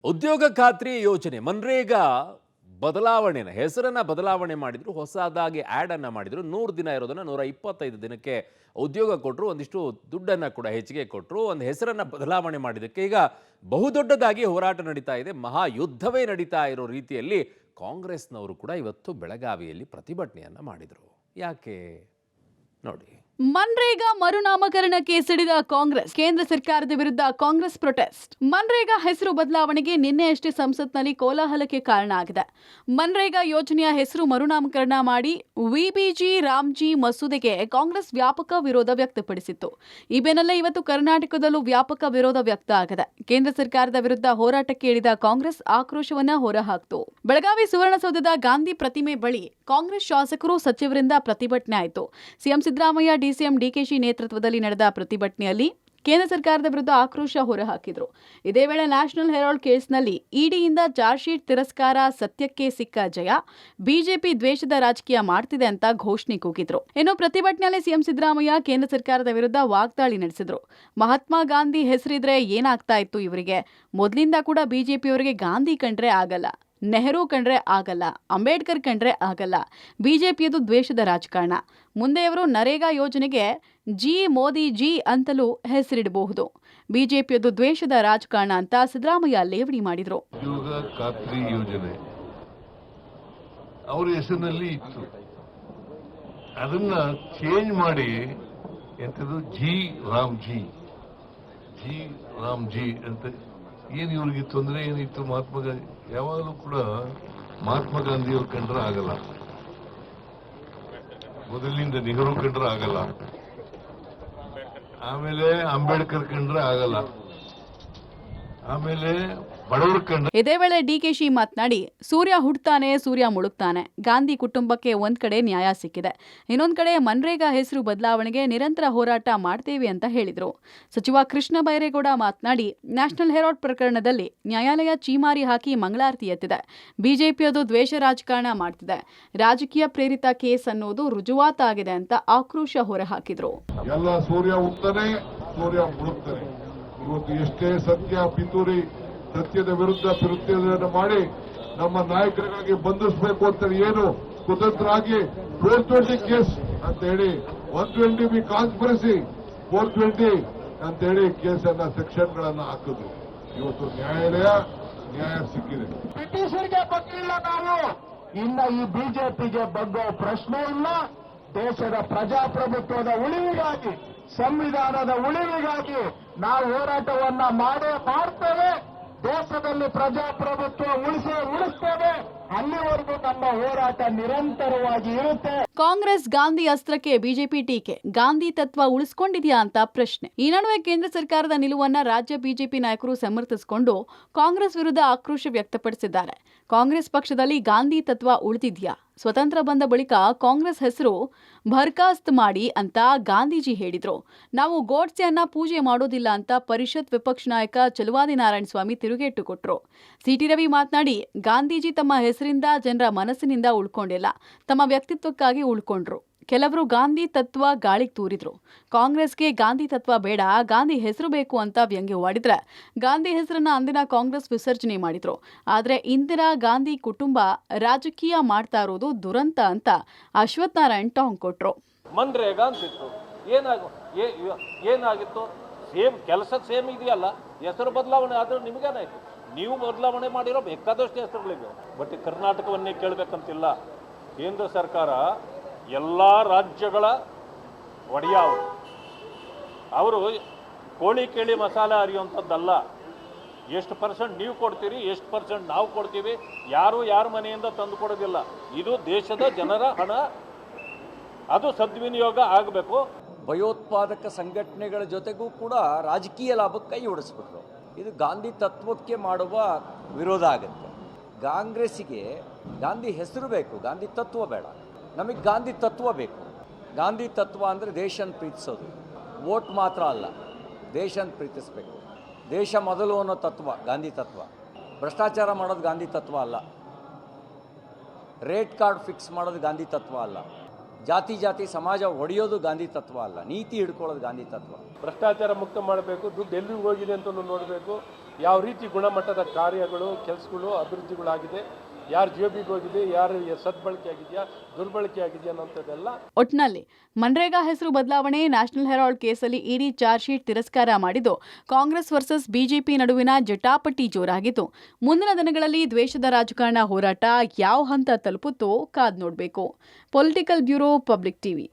ಉದ್ಯೋಗ ಖಾತ್ರಿ ಯೋಜನೆ ಮನ್ರೇಗಾ ಬದಲಾವಣೆನ ಹೆಸರನ್ನ ಬದಲಾವಣೆ ಮಾಡಿದ್ರು, ಹೊಸದಾಗಿ ಆ್ಯಡ್ ಅನ್ನ ಮಾಡಿದ್ರು. 100 ದಿನ ಇರೋದನ್ನ 125 ದಿನಕ್ಕೆ ಉದ್ಯೋಗ ಕೊಟ್ಟರು. ಒಂದಿಷ್ಟು ದುಡ್ಡನ್ನ ಕೂಡ ಹೆಚ್ಚಿಗೆ ಕೊಟ್ಟರು. ಒಂದು ಹೆಸರನ್ನ ಬದಲಾವಣೆ ಮಾಡಿದ್ದಕ್ಕೆ ಈಗ ಬಹುದೊಡ್ಡದಾಗಿ ಹೋರಾಟ ನಡೀತಾ ಇದೆ. ಮಹಾಯುದ್ಧವೇ ನಡೀತಾ ಇರೋ ರೀತಿಯಲ್ಲಿ ಕಾಂಗ್ರೆಸ್ನವರು ಕೂಡ ಇವತ್ತು ಬೆಳಗಾವಿಯಲ್ಲಿ ಪ್ರತಿಭಟನೆಯನ್ನ ಮಾಡಿದರು. ಯಾಕೆ ನೋಡಿ. ಮನ್ರೇಗಾ ಮರುನಾಮಕರಣಕ್ಕೆ ಸಿಡಿದ ಕಾಂಗ್ರೆಸ್. ಕೇಂದ್ರ ಸರ್ಕಾರದ ವಿರುದ್ಧ ಕಾಂಗ್ರೆಸ್ ಪ್ರೊಟೆಸ್ಟ್. ಮನ್ರೇಗಾ ಹೆಸರು ಬದಲಾವಣೆಗೆ ನಿನ್ನೆಯಷ್ಟೇ ಸಂಸತ್ನಲ್ಲಿ ಕೋಲಾಹಲಕ್ಕೆ ಕಾರಣ ಆಗಿದೆ. ಮನ್ರೇಗಾ ಯೋಜನೆಯ ಹೆಸರು ಮರುನಾಮಕರಣ ಮಾಡಿ ವಿಬಿಜಿ ರಾಮ್ಜಿ ಮಸೂದೆಗೆ ಕಾಂಗ್ರೆಸ್ ವ್ಯಾಪಕ ವಿರೋಧ ವ್ಯಕ್ತಪಡಿಸಿತ್ತು. ಈ ಬೆನ್ನಲ್ಲೇ ಇವತ್ತು ಕರ್ನಾಟಕದಲ್ಲೂ ವ್ಯಾಪಕ ವಿರೋಧ ವ್ಯಕ್ತ ಆಗಿದೆ. ಕೇಂದ್ರ ಸರ್ಕಾರದ ವಿರುದ್ಧ ಹೋರಾಟಕ್ಕೆ ಇಳಿದ ಕಾಂಗ್ರೆಸ್ ಆಕ್ರೋಶವನ್ನ ಹೊರಹಾಕ್ತು. ಬೆಳಗಾವಿ ಸುವರ್ಣಸೌಧದ ಗಾಂಧಿ ಪ್ರತಿಮೆ ಬಳಿ ಕಾಂಗ್ರೆಸ್ ಶಾಸಕರು ಸಚಿವರಿಂದ ಪ್ರತಿಭಟನೆ ಆಯಿತು. ಸಿಎಂ ಸಿದ್ದರಾಮಯ್ಯ, ಡಿಸಿಎಂ ಡಿಕೆಶಿ ನೇತೃತ್ವದಲ್ಲಿ ನಡೆದ ಪ್ರತಿಭಟನೆಯಲ್ಲಿ ಕೇಂದ್ರ ಸರ್ಕಾರದ ವಿರುದ್ಧ ಆಕ್ರೋಶ ಹೊರಹಾಕಿದ್ರು. ಇದೇ ವೇಳೆ ನ್ಯಾಷನಲ್ ಹೆರಾಲ್ಡ್ ಕೇಸ್ನಲ್ಲಿ ಇಡಿಯಿಂದ ಚಾರ್ಜ್ ಶೀಟ್ ತಿರಸ್ಕಾರ, ಸತ್ಯಕ್ಕೆ ಸಿಕ್ಕ ಜಯ, ಬಿಜೆಪಿ ದ್ವೇಷದ ರಾಜಕೀಯ ಮಾಡ್ತಿದೆ ಅಂತ ಘೋಷಣೆ ಕೂಗಿದ್ರು. ಇನ್ನು ಪ್ರತಿಭಟನೆಯಲ್ಲಿ ಸಿಎಂ ಸಿದ್ದರಾಮಯ್ಯ ಕೇಂದ್ರ ಸರ್ಕಾರದ ವಿರುದ್ಧ ವಾಗ್ದಾಳಿ ನಡೆಸಿದ್ರು. ಮಹಾತ್ಮ ಗಾಂಧಿ ಹೆಸರಿದ್ರೆ ಏನಾಗ್ತಾ ಇತ್ತು ಇವರಿಗೆ? ಮೊದಲಿಂದ ಕೂಡ ಬಿಜೆಪಿಯವರಿಗೆ ಗಾಂಧಿ ಕಂಡ್ರೆ ಆಗಲ್ಲ, ನೆಹರು ಕಂಡ್ರೆ ಆಗಲ್ಲ, ಅಂಬೇಡ್ಕರ್ ಕಂಡ್ರೆ ಆಗಲ್ಲ. ಬಿಜೆಪಿಯದು ದ್ವೇಷದ ರಾಜಕಾರಣ. ಮುಂದೆ ಇವರು ನರೇಗಾ ಯೋಜನೆಗೆ ಜಿ ಮೋದಿ ಜಿ ಅಂತಲೂ ಹೆಸರಿಡಬಹುದು. ಬಿಜೆಪಿಯದು ದ್ವೇಷದ ರಾಜಕಾರಣ ಅಂತ ಸಿದ್ದರಾಮಯ್ಯ ಲೇವಡಿ ಮಾಡಿದ್ರು. ಉದ್ಯೋಗ ಖಾತ್ರಿ ಯೋಜನೆ ಅವರ ಹೆಸರಿನಲ್ಲಿ ಇತ್ತು. ಅದನ್ನ ಚೇಂಜ್ ಮಾಡಿ ಎಂತದ್ದು ಜಿ ರಾಮ್ಜಿ ಅಂತ. ಏನು ಇವ್ರಿಗೆ ತೊಂದರೆ ಏನಿತ್ತು? ಮಹಾತ್ಮ ಗಾಂಧಿ ಯಾವಾಗಲೂ ಕೂಡ ಮಹಾತ್ಮ ಗಾಂಧಿಯವ್ರು ಕಂಡ್ರೆ ಆಗಲ್ಲ, ಮೊದಲಿನಿಂದ ನೆಹರು ಕಂಡ್ರೆ ಆಗಲ್ಲ, ಆಮೇಲೆ ಅಂಬೇಡ್ಕರ್ ಕಂಡ್ರೆ ಆಗಲ್ಲ, ಆಮೇಲೆ ಬಡವರು ಕಂಡ್ರೆ. ಇದೇ ವೇಳೆ ಡಿಕೆಶಿ ಮಾತನಾಡಿ, ಸೂರ್ಯ ಹುಟ್ಟುತ್ತಾನೆ, ಸೂರ್ಯ ಮುಳುಗ್ತಾನೆ. ಗಾಂಧಿ ಕುಟುಂಬಕ್ಕೆ ಒಂದ್ ಕಡೆ ನ್ಯಾಯ ಸಿಕ್ಕಿದೆ, ಇನ್ನೊಂದ್ ಕಡೆ ಮನ್ರೇಗಾ ಹೆಸರು ಬದಲಾವಣೆಗೆ ನಿರಂತರ ಹೋರಾಟ ಮಾಡ್ತೇವೆ ಅಂತ ಹೇಳಿದ್ರು. ಸಚಿವ ಕೃಷ್ಣ ಬೈರೇಗೌಡ ಮಾತನಾಡಿ, ನ್ಯಾಷನಲ್ ಹೆರಾಲ್ಡ್ ಪ್ರಕರಣದಲ್ಲಿ ನ್ಯಾಯಾಲಯ ಚೀಮಾರಿ ಹಾಕಿ ಮಂಗಳಾರತಿ ಎತ್ತಿದೆ. ಬಿಜೆಪಿಯದು ದ್ವೇಷ ರಾಜಕಾರಣ ಮಾಡ್ತಿದೆ. ರಾಜಕೀಯ ಪ್ರೇರಿತ ಕೇಸ್ ಅನ್ನೋದು ರುಜುವಾತಾಗಿದೆ ಅಂತ ಆಕ್ರೋಶ ಹೊರಹಾಕಿದ್ರು. ಎಲ್ಲ ಸೂರ್ಯ ಹುಟ್ಟುತ್ತಾನೆ, ಸೂರ್ಯ ಮುಳುಗ್ತಾನೆ. ಇವತ್ತು ಎಷ್ಟೇ ಸತ್ಯ ಪಿತೂರಿ, ಸತ್ಯದ ವಿರುದ್ಧ ಪಿರುತ್ಯವನ್ನು ಮಾಡಿ ನಮ್ಮ ನಾಯಕರಿಗಾಗಿ ಬಂಧಿಸಬೇಕು ಅಂತ ಏನು ಕುತಂತ್ರಾಗಿ 420 ಕೇಸ್ ಅಂತ ಹೇಳಿ 120 ಬಿ ಕಾನ್ಸ್ಪಿರಸಿ 420 ಅಂತ ಹೇಳಿ ಕೇಸನ್ನ ಸೆಕ್ಷನ್ಗಳನ್ನ ಹಾಕಿದ್ರು. ಇವತ್ತು ನ್ಯಾಯ ಸಿಕ್ಕಿದೆ. ಬ್ರಿಟಿಷರಿಗೆ ಬಗ್ಗಿಲ್ಲ ನಾವು, ಇನ್ನ ಈ ಬಿಜೆಪಿಗೆ ಬಗ್ಗೋ ಪ್ರಶ್ನೆ ಇಲ್ಲ. ದೇಶದ ಪ್ರಜಾಪ್ರಭುತ್ವದ ಉಳಿವಿಗಾಗಿ, ಸಂವಿಧಾನದ ಉಳಿವಿಗಾಗಿ ನಾವು ಹೋರಾಟವನ್ನ ಮಾಡ್ತೇವೆ. ದೇಶದಲ್ಲಿ ಪ್ರಜಾಪ್ರಭುತ್ವ ಉಳಿಸ್ತೇವೆ. ಅಲ್ಲಿವರೆಗೂ ನಮ್ಮ ಹೋರಾಟ ನಿರಂತರವಾಗಿ ಇರುತ್ತೆ. ಕಾಂಗ್ರೆಸ್ ಗಾಂಧಿ ಅಸ್ತ್ರಕ್ಕೆ ಬಿಜೆಪಿ ಟೀಕೆ. ಗಾಂಧಿ ತತ್ವ ಉಳಿಸ್ಕೊಂಡಿದ್ಯಾ ಅಂತ ಪ್ರಶ್ನೆ. ಈ ನಡುವೆ ಕೇಂದ್ರ ಸರ್ಕಾರದ ನಿಲುವನ್ನ ರಾಜ್ಯ ಬಿಜೆಪಿ ನಾಯಕರು ಸಮರ್ಥಿಸಿಕೊಂಡು ಕಾಂಗ್ರೆಸ್ ವಿರುದ್ಧ ಆಕ್ರೋಶ ವ್ಯಕ್ತಪಡಿಸಿದ್ದಾರೆ. ಕಾಂಗ್ರೆಸ್ ಪಕ್ಷದಲ್ಲಿ ಗಾಂಧಿ ತತ್ವ ಉಳಿದಿದ್ಯಾ? ಸ್ವತಂತ್ರ ಬಂದ ಬಳಿಕ ಕಾಂಗ್ರೆಸ್ ಹೆಸರು ಬರ್ಖಾಸ್ತ್ ಮಾಡಿ ಅಂತ ಗಾಂಧೀಜಿ ಹೇಳಿದ್ರು. ನಾವು ಗೋಡ್ಸೆಯನ್ನ ಪೂಜೆ ಮಾಡೋದಿಲ್ಲ ಅಂತ ಪರಿಷತ್ ವಿಪಕ್ಷ ನಾಯಕ ಚಲುವಾದಿ ನಾರಾಯಣಸ್ವಾಮಿ ತಿರುಗೇಟು ಕೊಟ್ರು. ಸಿಟಿ ರವಿ ಮಾತನಾಡಿ, ಗಾಂಧೀಜಿ ತಮ್ಮ ಹೆಸರಿಂದ ಜನರ ಮನಸ್ಸಿನಿಂದ ಉಳ್ಕೊಂಡಿಲ್ಲ, ತಮ್ಮ ವ್ಯಕ್ತಿತ್ವಕ್ಕಾಗಿ ಉಳ್ಕೊಂಡ್ರು. ಕೆಲವರು ಗಾಂಧಿ ತತ್ವ ಗಾಳಿಗೆ ತೂರಿದ್ರು. ಕಾಂಗ್ರೆಸ್ಗೆ ಗಾಂಧಿ ತತ್ವ ಬೇಡ, ಗಾಂಧಿ ಹೆಸರು ಬೇಕು ಅಂತ ವ್ಯಂಗ್ಯವಾಡಿದ್ರೆ ಗಾಂಧಿ ಹೆಸರನ್ನ ಅಂದಿನ ಕಾಂಗ್ರೆಸ್ ವಿಸರ್ಜನೆ ಮಾಡಿದ್ರು. ಆದ್ರೆ ಇಂದಿರಾ ಗಾಂಧಿ ಕುಟುಂಬ ರಾಜಕೀಯ ಮಾಡ್ತಾ ಇರೋದು ದುರಂತ ಅಂತ ಅಶ್ವಥ್ ನಾರಾಯಣ್ ಟಾಂಗ್ ಕೊಟ್ರು. ಮನ್ರೇಗಾ ಅಂತಿತ್ತು, ಏನಾಗಿತ್ತು? ಸೇಮ್ ಕೆಲಸ ಸೇಮ್ ಇದೆಯಲ್ಲ, ಹೆಸರು ಬದಲಾವಣೆ ಆದ್ರೆ ನಿಮಗೇನಾಯ್ತು? ನೀವು ಬದಲಾವಣೆ ಮಾಡಿರೋ ಬೇಕಾದಷ್ಟು ಹೆಸರುಗಳಿವೆ. ಬಟ್ ಕರ್ನಾಟಕವನ್ನೇ ಕೇಳಬೇಕಂತಿಲ್ಲ. ಕೇಂದ್ರ ಸರ್ಕಾರ ಎಲ್ಲ ರಾಜ್ಯಗಳ ಒಡೆಯ ಅವರು ಕೋಳಿ ಕೇಳಿ ಮಸಾಲೆ ಅರಿಯುವಂಥದ್ದಲ್ಲ. ಎಷ್ಟು ಪರ್ಸೆಂಟ್ ನೀವು ಕೊಡ್ತೀರಿ, ಎಷ್ಟು ಪರ್ಸೆಂಟ್ ನಾವು ಕೊಡ್ತೀವಿ, ಯಾರ ಮನೆಯಿಂದ ತಂದು ಕೊಡೋದಿಲ್ಲ. ಇದು ದೇಶದ ಜನರ ಹಣ, ಅದು ಸದ್ವಿನಿಯೋಗ ಆಗಬೇಕು. ಭಯೋತ್ಪಾದಕ ಸಂಘಟನೆಗಳ ಜೊತೆಗೂ ಕೂಡ ರಾಜಕೀಯ ಲಾಭಕ್ಕೆ ಕೈ ಓಡಿಸ್ಬಿಟ್ರು. ಇದು ಗಾಂಧಿ ತತ್ವಕ್ಕೆ ಮಾಡುವ ವಿರೋಧ ಆಗುತ್ತೆ. ಕಾಂಗ್ರೆಸ್ಸಿಗೆ ಗಾಂಧಿ ಹೆಸರು ಬೇಕು, ಗಾಂಧಿ ತತ್ವ ಬೇಡ. ನಮಗೆ ಗಾಂಧಿ ತತ್ವ ಬೇಕು. ಗಾಂಧಿ ತತ್ವ ಅಂದರೆ ದೇಶನ ಪ್ರೀತಿಸೋದು, ವೋಟ್ ಮಾತ್ರ ಅಲ್ಲ, ದೇಶನ ಪ್ರೀತಿಸಬೇಕು. ದೇಶ ಮೊದಲು ಅನ್ನೋ ತತ್ವ ಗಾಂಧಿ ತತ್ವ. ಭ್ರಷ್ಟಾಚಾರ ಮಾಡೋದು ಗಾಂಧಿ ತತ್ವ ಅಲ್ಲ, ರೇಟ್ ಕಾರ್ಡ್ ಫಿಕ್ಸ್ ಮಾಡೋದು ಗಾಂಧಿ ತತ್ವ ಅಲ್ಲ, ಜಾತಿ ಸಮಾಜ ಒಡೆಯೋದು ಗಾಂಧಿ ತತ್ವ ಅಲ್ಲ, ನೀತಿ ಹಿಡ್ಕೊಳ್ಳೋದು ಗಾಂಧಿ ತತ್ವ. ಭ್ರಷ್ಟಾಚಾರ ಮುಕ್ತ ಮಾಡಬೇಕು, ದುಡ್ಡು ಎಲ್ಲಿಗೆ ಹೋಗಿದೆ ಅಂತ ನೋಡಬೇಕು, ಯಾವ ರೀತಿ ಗುಣಮಟ್ಟದ ಕಾರ್ಯಗಳು ಕೆಲಸಗಳು ಅಭಿವೃದ್ಧಿಗಳಾಗಿದೆ, ಯಾರ ಜೇಬಿಗೆ ಹೋಗಿದೆ, ಯಾರು ಸದ್ಬಳಕೆ ಆಗಿದೆಯಾ ದುರ್ಬಳಕೆ ಆಗಿದೆಯಾ ಅನ್ನೋಂಥದ್ದೆಲ್ಲ. ಒಟ್ನಲ್ಲಿ ಮನ್ರೇಗಾ ಹೆಸರು ಬದಲಾವಣೆ ನ್ಯಾಷನಲ್ ಹೆರಾಲ್ಡ್ ಕೇಸಲ್ಲಿ ಇಡಿ ಚಾರ್ಜ್ ಶೀಟ್ ತಿರಸ್ಕಾರ ಮಾಡಿದ್ದು ಕಾಂಗ್ರೆಸ್ ವರ್ಸಸ್ ಬಿಜೆಪಿ ನಡುವಿನ ಜಟಾಪಟಿ ಜೋರಾಗಿತ್ತು. ಮುಂದಿನ ದಿನಗಳಲ್ಲಿ ದ್ವೇಷದ ರಾಜಕಾರಣ ಹೋರಾಟ ಯಾವ ಹಂತ ತಲುಪುತ್ತೋ ಕಾದ್ ನೋಡಬೇಕು. Political bureau, public TV.